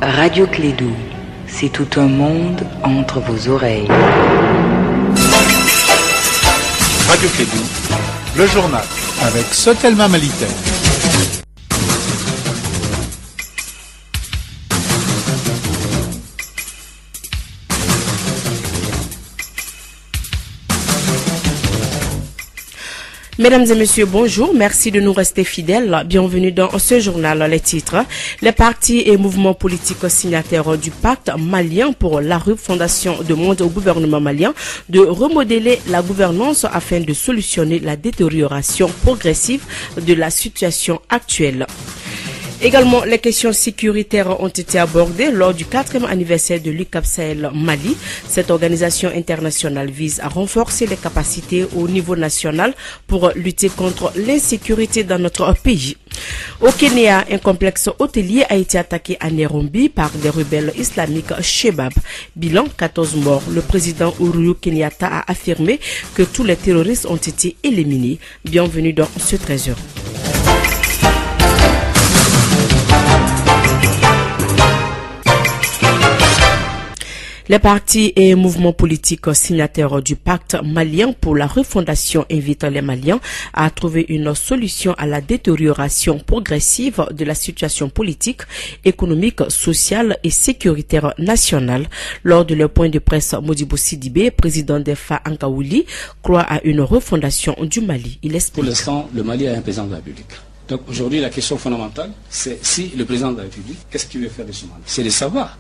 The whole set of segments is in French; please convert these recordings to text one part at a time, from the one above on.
Radio Clédou, c'est tout un monde entre vos oreilles. Radio Clédou, le journal avec Sotelma Malitaire. Mesdames et messieurs, bonjour. Merci de nous rester fidèles. Bienvenue dans ce journal. Les titres. Les partis et mouvements politiques signataires du pacte malien pour la refondation demandent au gouvernement malien de remodeler la gouvernance afin de solutionner la détérioration progressive de la situation actuelle. Également, les questions sécuritaires ont été abordées lors du 4e anniversaire de l'UCAP Sahel Mali. Cette organisation internationale vise à renforcer les capacités au niveau national pour lutter contre l'insécurité dans notre pays. Au Kenya, un complexe hôtelier a été attaqué à Nairobi par des rebelles islamiques Shebab. Bilan 14 morts. Le président Uhuru Kenyatta a affirmé que tous les terroristes ont été éliminés. Bienvenue dans ce 13h. Les partis et mouvements politiques signataires du pacte malien pour la refondation invitent les Maliens à trouver une solution à la détérioration progressive de la situation politique, économique, sociale et sécuritaire nationale. Lors de leur point de presse, Modibo Sidibé, président d'EFA Ankaouli, croit à une refondation du Mali. Il explique. Pour l'instant, le Mali a un président de la République. Donc aujourd'hui, la question fondamentale, c'est si le président de la République, qu'est-ce qu'il veut faire de ce mandat? C'est de savoir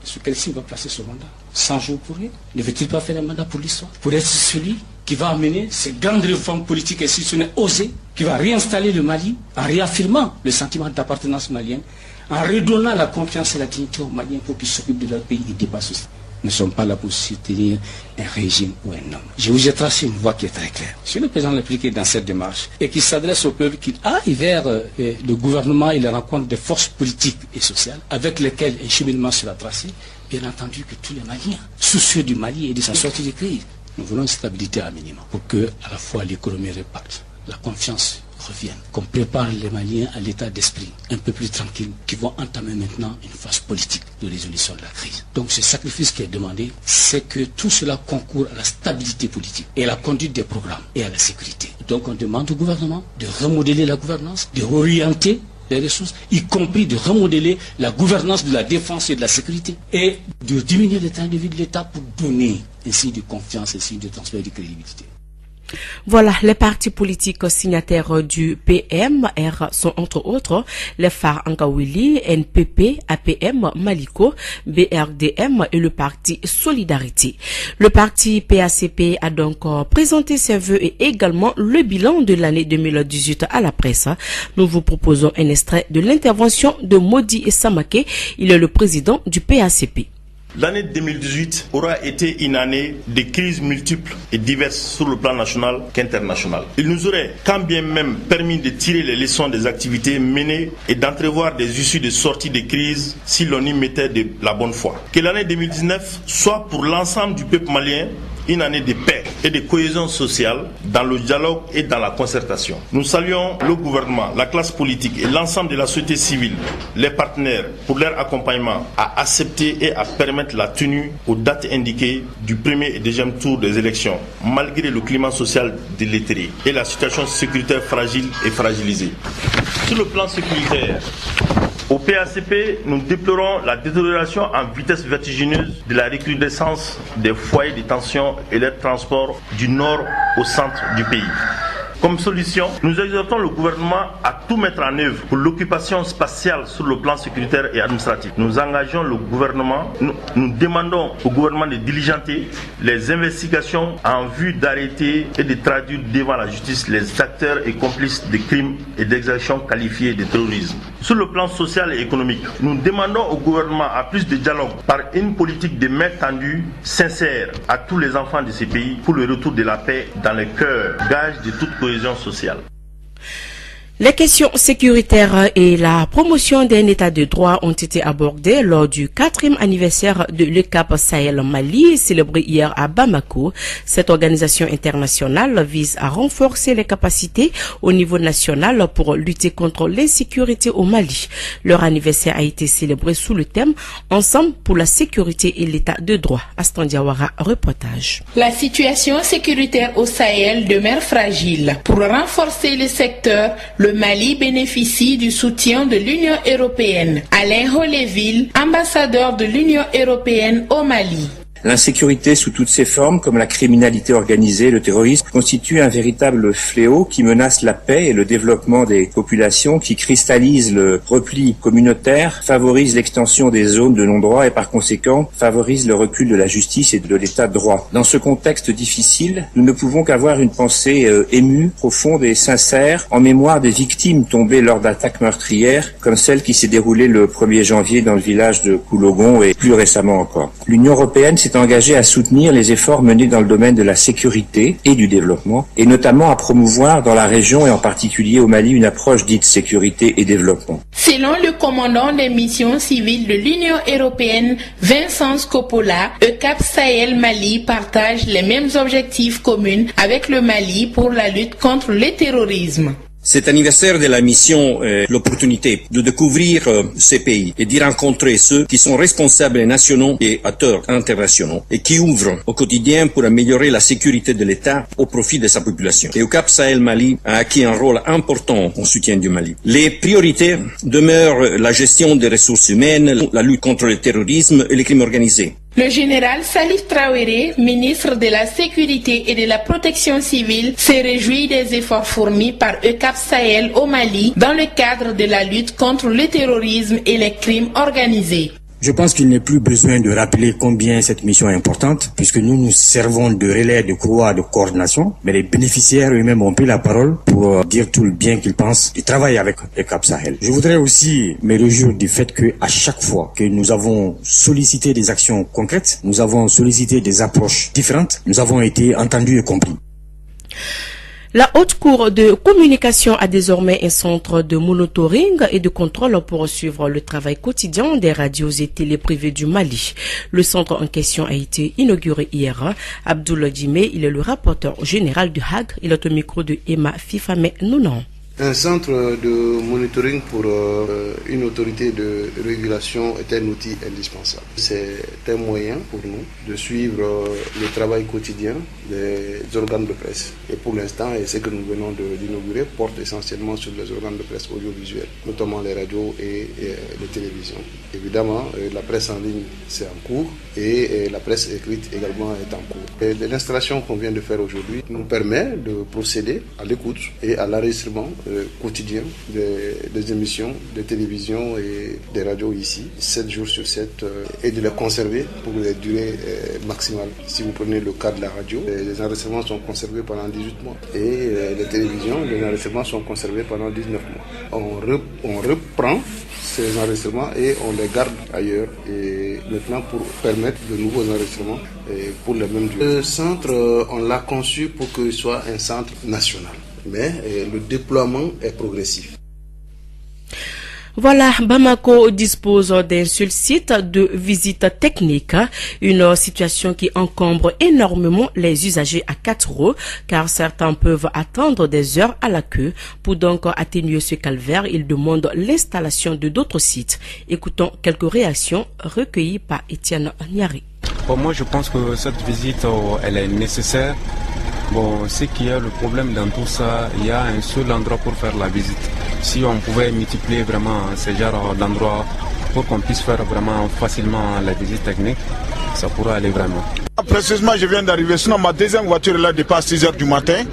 sur quel signe va placer ce mandat. 100 jours pour rien. Ne veut-il pas faire un mandat pour l'histoire? Pour être celui qui va amener ces grandes réformes politiques et institutionnelles osées, qui va réinstaller le Mali en réaffirmant le sentiment d'appartenance malienne, en redonnant la confiance et la dignité aux Maliens pour qu'ils s'occupent de leur pays et dépassent aussi. Nous ne sommes pas là pour soutenir un régime ou un homme. Je vous ai tracé une voie qui est très claire. Si le président de la République est dans cette démarche et qu'il s'adresse au peuple, qu'il aille vers le gouvernement et la rencontre des forces politiques et sociales avec lesquelles un cheminement sera tracé, bien entendu que tous les Maliens, soucieux du Mali et de sa sortie de crise, nous voulons une stabilité à minimum pour que à la fois l'économie reparte, la confiance revienne, qu'on prépare les Maliens à l'état d'esprit un peu plus tranquille, qui vont entamer maintenant une phase politique de résolution de la crise. Donc ce sacrifice qui est demandé, c'est que tout cela concourt à la stabilité politique et à la conduite des programmes et à la sécurité. Donc on demande au gouvernement de remodeler la gouvernance, de réorienter les ressources, y compris de remodeler la gouvernance de la défense et de la sécurité et de diminuer le train de vie de l'État pour donner un signe de confiance, un signe de transfert de crédibilité. Voilà, les partis politiques signataires du PMR sont entre autres les FAR Ankaouli, NPP, APM, Maliko, BRDM et le parti Solidarité. Le parti PACP a donc présenté ses vœux et également le bilan de l'année 2018 à la presse. Nous vous proposons un extrait de l'intervention de Modi Samake. Il est le président du PACP. L'année 2018 aura été une année de crises multiples et diverses sur le plan national qu'international. Il nous aurait quand bien même permis de tirer les leçons des activités menées et d'entrevoir des issues de sortie de crise si l'on y mettait de la bonne foi. Que l'année 2019 soit pour l'ensemble du peuple malien une année de paix et de cohésion sociale dans le dialogue et dans la concertation. Nous saluons le gouvernement, la classe politique et l'ensemble de la société civile, les partenaires pour leur accompagnement à accepter et à permettre la tenue aux dates indiquées du premier et deuxième tour des élections, malgré le climat social délétéré et la situation sécuritaire fragile et fragilisée. Sur le plan sécuritaire, au PACP, nous déplorons la détérioration en vitesse vertigineuse de la recrudescence des foyers de tension et leur transport du nord au centre du pays. Comme solution, nous exhortons le gouvernement à tout mettre en œuvre pour l'occupation spatiale sur le plan sécuritaire et administratif. Nous engageons le gouvernement, nous demandons au gouvernement de diligenter les investigations en vue d'arrêter et de traduire devant la justice les acteurs et complices de crimes et d'exactions qualifiées de terrorisme. Sur le plan social et économique, nous demandons au gouvernement à plus de dialogue par une politique de main tendue, sincère à tous les enfants de ces pays pour le retour de la paix dans les cœurs, gage de toute cohésion sociale. Les questions sécuritaires et la promotion d'un état de droit ont été abordées lors du 4e anniversaire de l'ECAP Sahel Mali, célébré hier à Bamako. Cette organisation internationale vise à renforcer les capacités au niveau national pour lutter contre l'insécurité au Mali. Leur anniversaire a été célébré sous le thème « Ensemble pour la sécurité et l'état de droit ». Astan Diawara, reportage. La situation sécuritaire au Sahel demeure fragile. Pour renforcer le secteur, le Mali bénéficie du soutien de l'Union européenne. Alain Holéville, ambassadeur de l'Union européenne au Mali. L'insécurité sous toutes ses formes, comme la criminalité organisée, le terrorisme, constitue un véritable fléau qui menace la paix et le développement des populations, qui cristallise le repli communautaire, favorise l'extension des zones de non-droit et par conséquent favorise le recul de la justice et de l'état de droit. Dans ce contexte difficile, nous ne pouvons qu'avoir une pensée émue, profonde et sincère en mémoire des victimes tombées lors d'attaques meurtrières, comme celle qui s'est déroulée le 1er janvier dans le village de Koulogon et plus récemment encore. L'Union européenne s'est engagé à soutenir les efforts menés dans le domaine de la sécurité et du développement, et notamment à promouvoir dans la région et en particulier au Mali une approche dite sécurité et développement. Selon le commandant des missions civiles de l'Union européenne, Vincent Scopola, ECAP Sahel Mali partage les mêmes objectifs communs avec le Mali pour la lutte contre le terrorisme. Cet anniversaire de la mission est l'opportunité de découvrir ces pays et d'y rencontrer ceux qui sont responsables nationaux et acteurs internationaux et qui ouvrent au quotidien pour améliorer la sécurité de l'État au profit de sa population. Et ECAP Sahel Mali a acquis un rôle important en soutien du Mali. Les priorités demeurent la gestion des ressources humaines, la lutte contre le terrorisme et les crimes organisés. Le général Salif Traoré, ministre de la Sécurité et de la Protection civile, se réjouit des efforts fournis par ECAP Sahel au Mali dans le cadre de la lutte contre le terrorisme et les crimes organisés. Je pense qu'il n'est plus besoin de rappeler combien cette mission est importante, puisque nous nous servons de relais de courroie de coordination, mais les bénéficiaires eux-mêmes ont pris la parole pour dire tout le bien qu'ils pensent du travail avec ECAP Sahel. Je voudrais aussi me réjouir du fait qu'à chaque fois que nous avons sollicité des actions concrètes, nous avons sollicité des approches différentes, nous avons été entendus et compris. La Haute Cour de communication a désormais un centre de monitoring et de contrôle pour suivre le travail quotidien des radios et télé privées du Mali. Le centre en question a été inauguré hier. Abdoul Djimé, il est le rapporteur général du Hague. Il est au micro de Emma Fifame Nounan. Un centre de monitoring pour une autorité de régulation est un outil indispensable. C'est un moyen pour nous de suivre le travail quotidien des organes de presse. Et pour l'instant, ce que nous venons d'inaugurer porte essentiellement sur les organes de presse audiovisuels, notamment les radios et les télévisions. Évidemment, la presse en ligne, c'est en cours et la presse écrite également est en cours. L'installation qu'on vient de faire aujourd'hui nous permet de procéder à l'écoute et à l'enregistrement quotidien des émissions de télévision et des radios ici, 7 jours sur 7, et de les conserver pour les durées maximales. Si vous prenez le cas de la radio, les enregistrements sont conservés pendant 18 mois et les télévisions, les enregistrements sont conservés pendant 19 mois. On reprend ces enregistrements et on les garde ailleurs et maintenant pour permettre de nouveaux enregistrements pour les mêmes durées. Le centre, on l'a conçu pour qu'il soit un centre national. Mais le déploiement est progressif. Voilà, Bamako dispose d'un seul site de visite technique, une situation qui encombre énormément les usagers à 4 roues, car certains peuvent attendre des heures à la queue. Pour donc atténuer ce calvaire, ils demandent l'installation de d'autres sites. Écoutons quelques réactions recueillies par Étienne Niari. Pour moi, je pense que cette visite, elle est nécessaire. Bon, c'est qu'il y a le problème dans tout ça, il y a un seul endroit pour faire la visite. Si on pouvait multiplier vraiment ce genre d'endroits pour qu'on puisse faire vraiment facilement la visite technique, ça pourrait aller vraiment. Précisément, je viens d'arriver, sinon ma deuxième voiture est là dépasse 6 h du matin.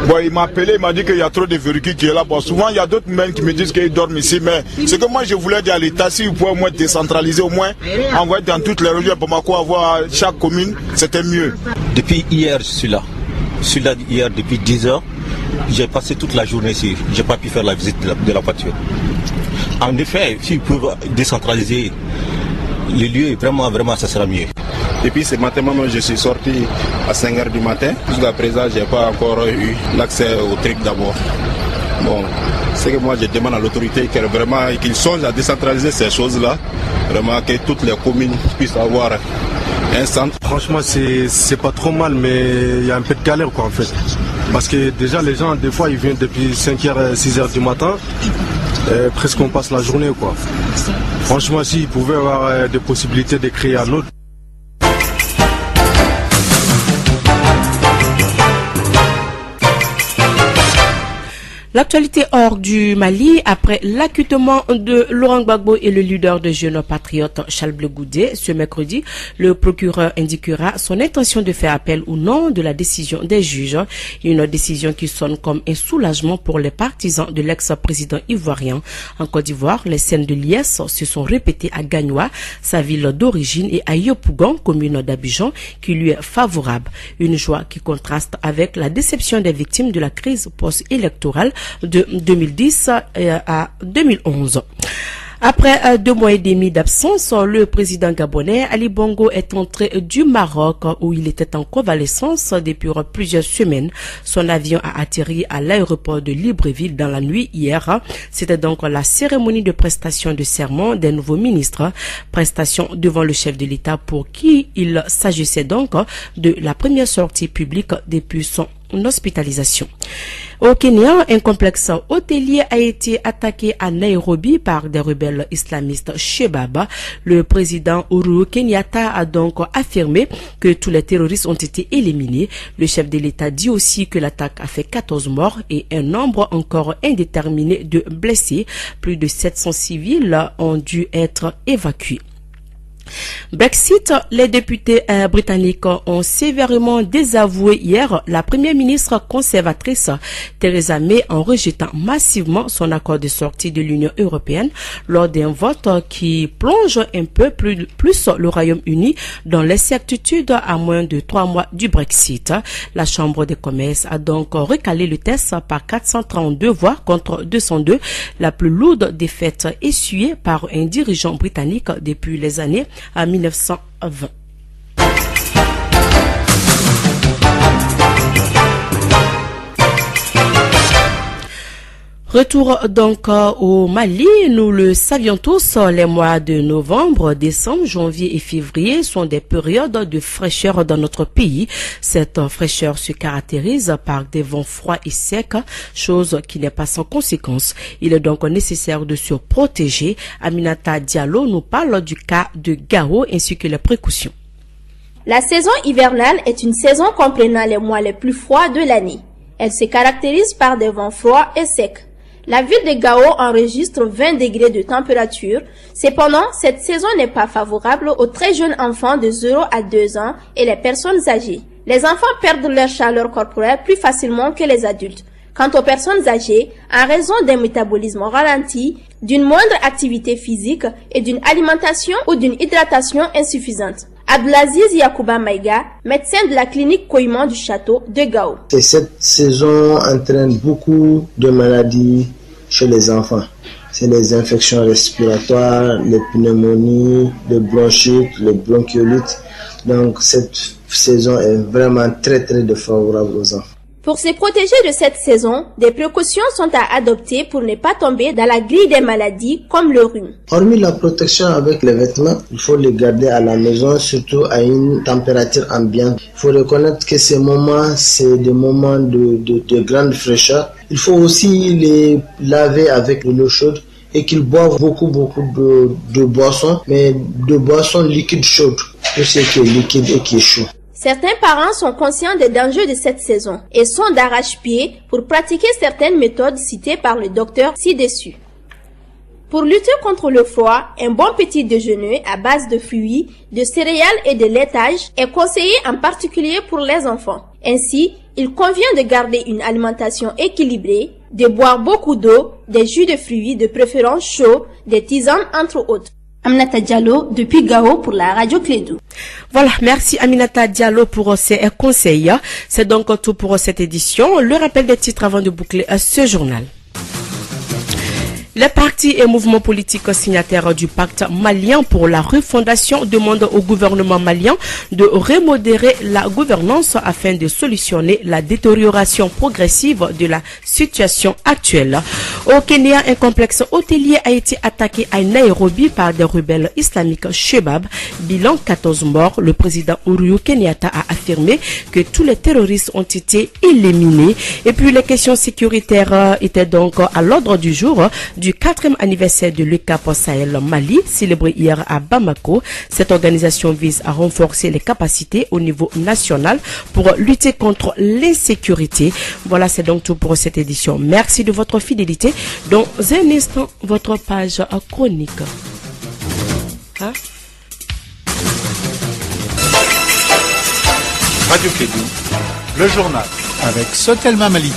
Bon, il m'a appelé, il m'a dit qu'il y a trop de véhicules qui est là. Bon, souvent, il y a d'autres mêmes qui me disent qu'ils dorment ici, mais ce que moi je voulais dire à l'État, si vous pouvez au moins décentraliser, au moins envoyer dans toutes les régions pour Bamako, avoir chaque commune, c'était mieux. Depuis hier, je suis là. Je suis là hier depuis 10 h. J'ai passé toute la journée ici. Je n'ai pas pu faire la visite de la voiture. En effet, s'ils peuvent décentraliser les lieux, vraiment, ça sera mieux. Depuis ce matin, moi, je suis sorti à 5 h du matin. Jusqu'à présent, je n'ai pas encore eu l'accès au truc d'abord. Bon, C'est que moi je demande à l'autorité qu'ils songent à décentraliser ces choses-là, vraiment que toutes les communes puissent avoir un centre. Franchement c'est pas trop mal, mais il y a un peu de galère quoi en fait. Parce que déjà les gens des fois ils viennent depuis 5h, 6h du matin, presque on passe la journée quoi. Franchement s'ils pouvaient avoir des possibilités de créer un autre. L'actualité hors du Mali, après l'acquittement de Laurent Gbagbo et le leader de Jeunes Patriotes Charles Blé Goudé, ce mercredi, le procureur indiquera son intention de faire appel ou non de la décision des juges. Une décision qui sonne comme un soulagement pour les partisans de l'ex-président ivoirien. En Côte d'Ivoire, les scènes de liesse se sont répétées à Gagnoa, sa ville d'origine, et à Yopougon, commune d'Abidjan, qui lui est favorable. Une joie qui contraste avec la déception des victimes de la crise post-électorale de 2010 à 2011. Après 2 mois et demi d'absence, le président gabonais Ali Bongo est entré du Maroc où il était en convalescence depuis plusieurs semaines. Son avion a atterri à l'aéroport de Libreville dans la nuit hier. C'était donc la cérémonie de prestation de serment des nouveaux ministres. Prestation devant le chef de l'État pour qui il s'agissait donc de la première sortie publique depuis son hospitalisation. Au Kenya, un complexe hôtelier a été attaqué à Nairobi par des rebelles islamistes Shebaba. Le président Uhuru Kenyatta a donc affirmé que tous les terroristes ont été éliminés. Le chef de l'État dit aussi que l'attaque a fait 14 morts et un nombre encore indéterminé de blessés. Plus de 700 civils ont dû être évacués. Brexit, les députés britanniques ont sévèrement désavoué hier la première ministre conservatrice Theresa May en rejetant massivement son accord de sortie de l'Union européenne lors d'un vote qui plonge un peu plus le Royaume-Uni dans l'incertitude à moins de 3 mois du Brexit. La Chambre des commerces a donc recalé le test par 432 voix contre 202, la plus lourde défaite essuyée par un dirigeant britannique depuis les années à 1920. Retour donc au Mali, nous le savions tous, les mois de novembre, décembre, janvier et février sont des périodes de fraîcheur dans notre pays. Cette fraîcheur se caractérise par des vents froids et secs, chose qui n'est pas sans conséquence. Il est donc nécessaire de se protéger. Aminata Diallo nous parle du cas de Gao ainsi que les précautions. La saison hivernale est une saison comprenant les mois les plus froids de l'année. Elle se caractérise par des vents froids et secs. La ville de Gao enregistre 20 degrés de température. Cependant, cette saison n'est pas favorable aux très jeunes enfants de 0 à 2 ans et les personnes âgées. Les enfants perdent leur chaleur corporelle plus facilement que les adultes. Quant aux personnes âgées, en raison d'un métabolisme ralenti, d'une moindre activité physique et d'une alimentation ou d'une hydratation insuffisante. Abdelaziz Yacouba Maïga, médecin de la clinique Koïman du château de Gao. Cette saison entraîne beaucoup de maladies chez les enfants. C'est les infections respiratoires, les pneumonies, les bronchites, les bronchiolites. Donc cette saison est vraiment très défavorable aux enfants. Pour se protéger de cette saison, des précautions sont à adopter pour ne pas tomber dans la grille des maladies comme le rhume. Hormis la protection avec les vêtements, il faut les garder à la maison, surtout à une température ambiante. Il faut reconnaître que ces moments, c'est des moments de grande fraîcheur. Il faut aussi les laver avec de l'eau chaude et qu'ils boivent beaucoup de boissons, mais de boissons liquides chaudes, tout ce qui est liquide et qui est chaud. Certains parents sont conscients des dangers de cette saison et sont d'arrache-pied pour pratiquer certaines méthodes citées par le docteur ci-dessus. Pour lutter contre le froid, un bon petit déjeuner à base de fruits, de céréales et de laitage est conseillé en particulier pour les enfants. Ainsi, il convient de garder une alimentation équilibrée, de boire beaucoup d'eau, des jus de fruits de préférence chauds, des tisanes entre autres. Aminata Diallo depuis Gao pour la radio Clédou. Voilà, merci Aminata Diallo pour ces conseils. C'est donc tout pour cette édition. Le rappel des titres avant de boucler ce journal. Les partis et mouvements politiques signataires du pacte malien pour la refondation demandent au gouvernement malien de remodérer la gouvernance afin de solutionner la détérioration progressive de la situation actuelle. Au Kenya, un complexe hôtelier a été attaqué à Nairobi par des rebelles islamiques Shebab. Bilan 14 morts. Le président Uhuru Kenyatta a affirmé que tous les terroristes ont été éliminés. Et puis les questions sécuritaires étaient donc à l'ordre du jour du 4e anniversaire de l'UCAP Sahel Mali, célébré hier à Bamako. Cette organisation vise à renforcer les capacités au niveau national pour lutter contre l'insécurité. Voilà, c'est donc tout pour cette édition. Merci de votre fidélité. Dans un instant, votre page chronique. Hein? Radio Kédou, le journal avec Sotelma Mali.